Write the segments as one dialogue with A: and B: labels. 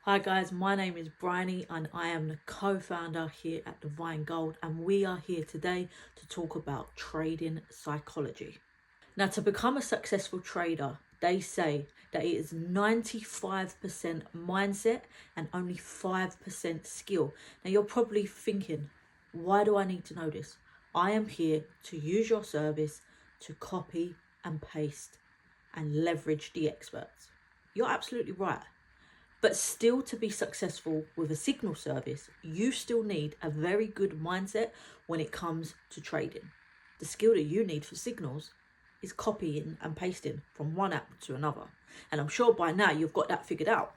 A: Hi guys, my name is Bryony and I am the co-founder here at Divine Gold, and we are here today to talk about trading psychology. Now, to become a successful trader, they say that it is 95% mindset and only 5% skill. Now, you're probably thinking, why do I need to know this? I am here to use your service to copy and paste and leverage the experts. You're absolutely right. But still, to be successful with a signal service, you still need a very good mindset when it comes to trading. The skill that you need for signals is copying and pasting from one app to another. And I'm sure by now you've got that figured out.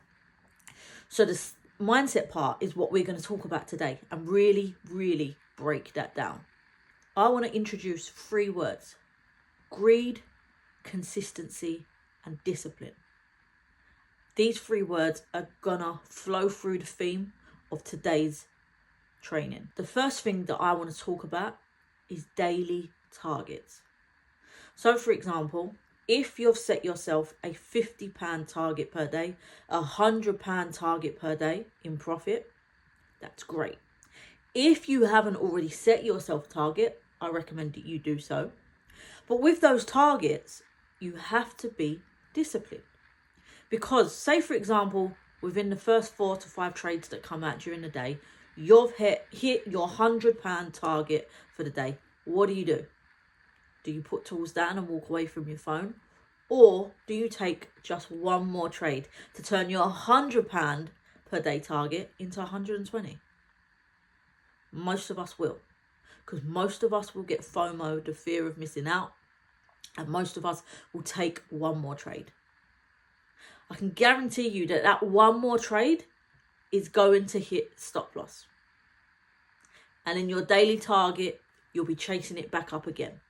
A: So the mindset part is what we're going to talk about today and really break that down. I want to introduce 3 words: greed, consistency, and discipline. These 3 words are gonna flow through the theme of today's training. The first thing that I want to talk about is daily targets. So for example, if you've set yourself a £50 target per day, a £100 target per day in profit, that's great. If you haven't already set yourself a target, I recommend that you do so. But with those targets, you have to be disciplined. Because say for example, within the first 4 to 5 trades that come out during the day, you've hit your £100 target for the day. What do? Do you put tools down and walk away from your phone? Or do you take just one more trade to turn your £100 per day target into 120? Most of us will. Because most of us will get FOMO, the fear of missing out. And most of us will take one more trade. I can guarantee you that one more trade is going to hit stop loss. And in your daily target, you'll be chasing it back up again.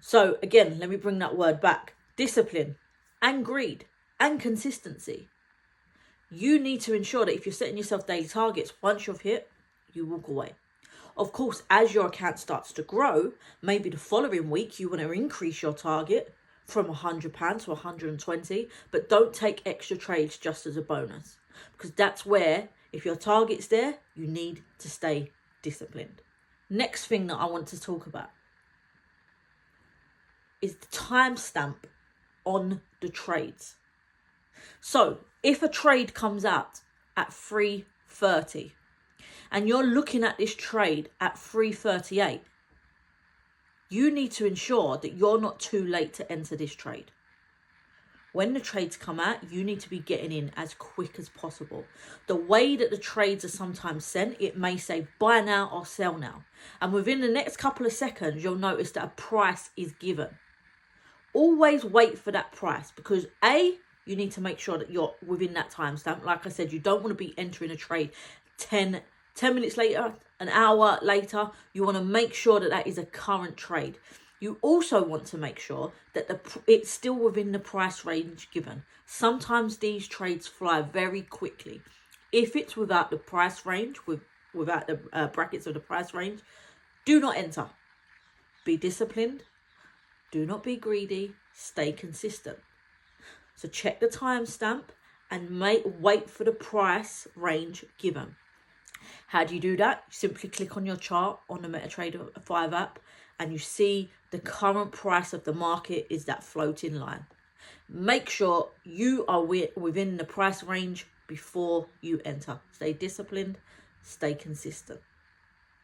A: So again, let me bring that word back. Discipline and greed and consistency. You need to ensure that if you're setting yourself daily targets, once you've hit, you walk away. Of course, as your account starts to grow, maybe the following week you want to increase your target from £100 to 120, but don't take extra trades just as a bonus, because that's where, if your target's there, you need to stay disciplined. Next thing that I want to talk about is the timestamp on the trades. So if a trade comes out at 3:30 and you're looking at this trade at 3:38, you need to ensure that you're not too late to enter this trade. When the trades come out, you need to be getting in as quick as possible. The way that the trades are sometimes sent, it may say buy now or sell now. And within the next couple of seconds, you'll notice that a price is given. Always wait for that price, because A, you need to make sure that you're within that timestamp. Like I said, you don't want to be entering a trade 10 minutes later, an hour later. You want to make sure that is a current trade. You also want to make sure that it's still within the price range given. Sometimes these trades fly very quickly. If it's without the price range, without the brackets of the price range, do not enter. Be disciplined. Do not be greedy. Stay consistent. So check the timestamp and wait for the price range given. How do you do that? You simply click on your chart on the MetaTrader 5 app and you see the current price of the market is that floating line. Make sure you are within the price range before you enter. Stay disciplined, stay consistent.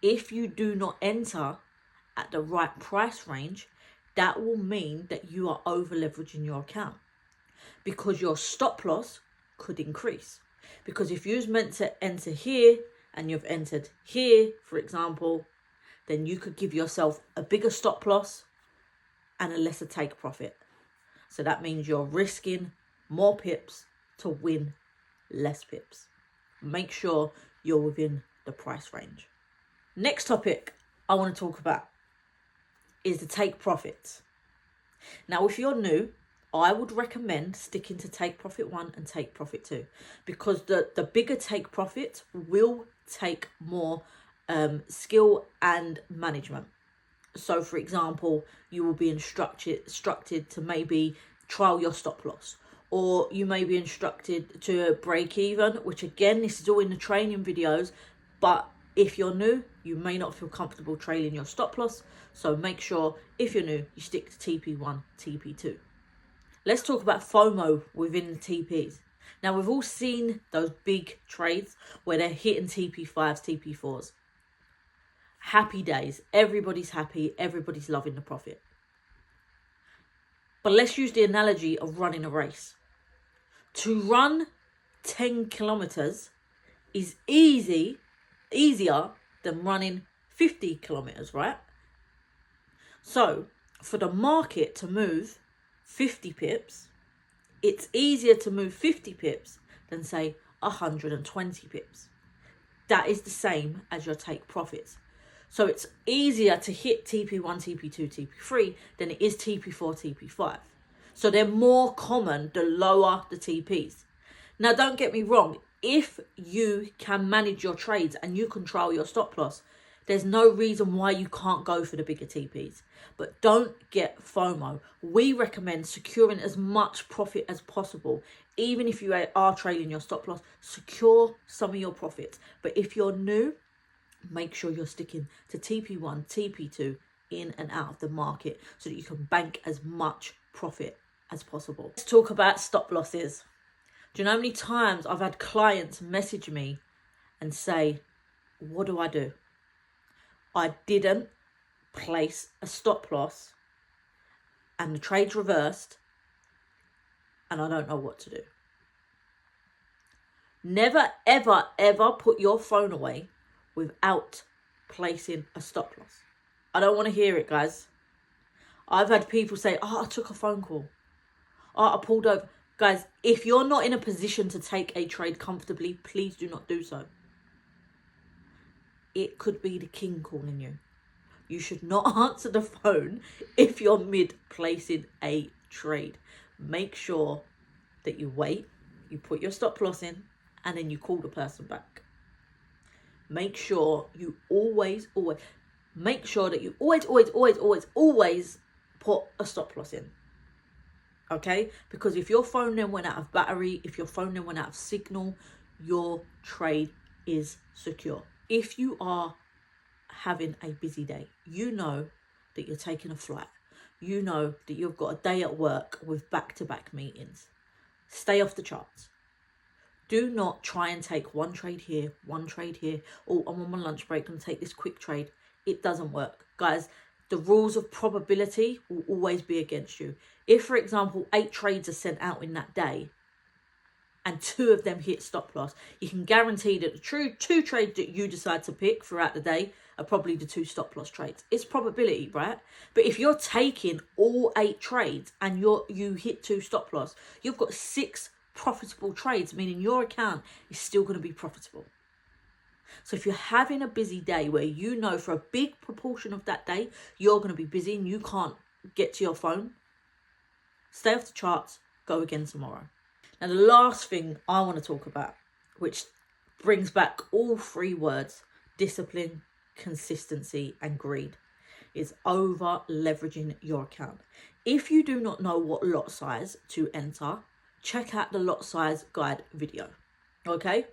A: If you do not enter at the right price range, that will mean that you are over leveraging your account, because your stop loss could increase. Because if you was meant to enter here and you've entered here, for example, then you could give yourself a bigger stop loss and a lesser take profit. So that means you're risking more pips to win less pips. Make sure you're within the price range. Next topic I want to talk about is the take profits. Now, if you're new, I would recommend sticking to take profit 1 and take profit 2, because the bigger take profit will take more skill and management. So for example, you will be instructed to maybe trial your stop loss, or you may be instructed to break even, which again, this is all in the training videos, but if you're new, you may not feel comfortable trailing your stop loss. So make sure if you're new, you stick to TP1, TP2. Let's talk about FOMO within the TPs. Now, we've all seen those big trades where they're hitting TP5s, TP4s. Happy days. Everybody's happy. Everybody's loving the profit. But let's use the analogy of running a race. To run 10 kilometers is easier than running 50 kilometers, right? So for the market to move 50 pips, it's easier to move 50 pips than say 120 pips. That is the same as your take profits. So it's easier to hit TP1, TP2, TP3 than it is TP4, TP5. So they're more common the lower the TPs. Now, don't get me wrong. If you can manage your trades and you control your stop loss, there's no reason why you can't go for the bigger TPs. But don't get FOMO. We recommend securing as much profit as possible. Even if you are trailing your stop loss, secure some of your profits. But if you're new, make sure you're sticking to TP1, TP2 in and out of the market so that you can bank as much profit as possible. Let's talk about stop losses. Do you know how many times I've had clients message me and say, what do I do? I didn't place a stop loss and the trade's reversed and I don't know what to do. Never, ever, ever put your phone away without placing a stop loss. I don't want to hear it, guys. I've had people say, I took a phone call. I pulled over. Guys, if you're not in a position to take a trade comfortably, please do not do so. It could be the king calling you. You should not answer the phone if you're mid-placing a trade. Make sure that you wait, you put your stop loss in, and then you call the person back. Make sure you always put a stop loss in. Okay? Because if your phone then went out of battery, if your phone then went out of signal, your trade is secure. If you are having a busy day, you know that you're taking a flight, you know that you've got a day at work with back-to-back meetings, stay off the charts. Do not try and take one trade here. Oh, I'm on my lunch break and take this quick trade. It doesn't work. Guys, the rules of probability will always be against you. If, for example, 8 trades are sent out in that day and 2 of them hit stop loss, you can guarantee that the true 2 trades that you decide to pick throughout the day are probably the 2 stop loss trades. It's probability, right? But if you're taking all 8 trades and you hit 2 stop loss, you've got 6 profitable trades, meaning your account is still going to be profitable. So if you're having a busy day where you know for a big proportion of that day you're going to be busy and you can't get to your phone, stay off the charts, go again tomorrow. Now, the last thing I want to talk about, which brings back all 3 words, discipline, consistency and greed, is over leveraging your account. If you do not know what lot size to enter, check out the lot size guide video. Okay?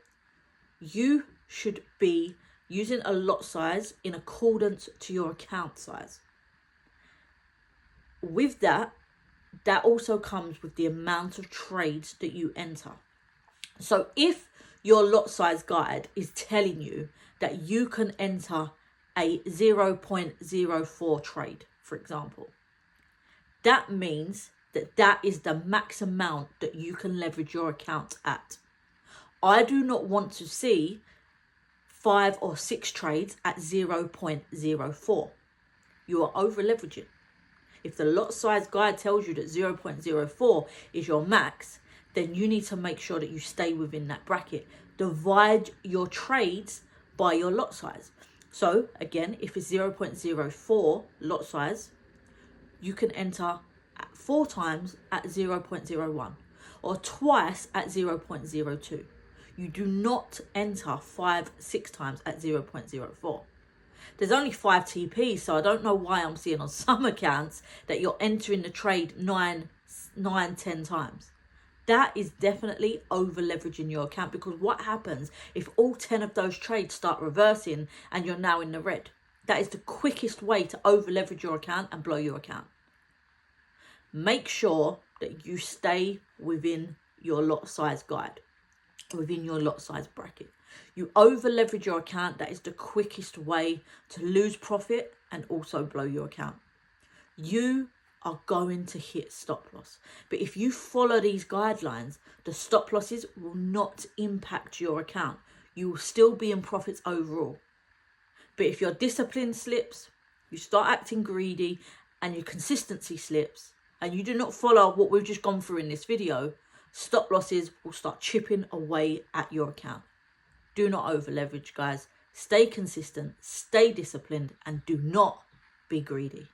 A: You should be using a lot size in accordance to your account size. With that also comes with the amount of trades that you enter. So if your lot size guide is telling you that you can enter a 0.04 trade, for example, that means that is the max amount that you can leverage your account at. I do not want to see 5 or 6 trades at 0.04. You are over leveraging. If the lot size guide tells you that 0.04 is your max, then you need to make sure that you stay within that bracket. Divide your trades by your lot size. So again, if it's 0.04 lot size, you can enter 4 times at 0.01 or twice at 0.02. You do not enter 5-6 times at 0.04. There's only 5 TPs, so I don't know why I'm seeing on some accounts that you're entering the trade 9-10 times. That is definitely over leveraging your account, because what happens if all 10 of those trades start reversing and you're now in the red? That is the quickest way to over leverage your account and blow your account. Make sure that you stay within your lot size guide, within your lot size bracket. You over leverage your account, that is the quickest way to lose profit and also blow your account. You are going to hit stop loss, but if you follow these guidelines, the stop losses will not impact your account. You will still be in profits overall. But if your discipline slips, you start acting greedy, and your consistency slips, and you do not follow what we've just gone through in this video, stop losses will start chipping away at your account. Do not over leverage, guys. Stay consistent, stay disciplined, and do not be greedy.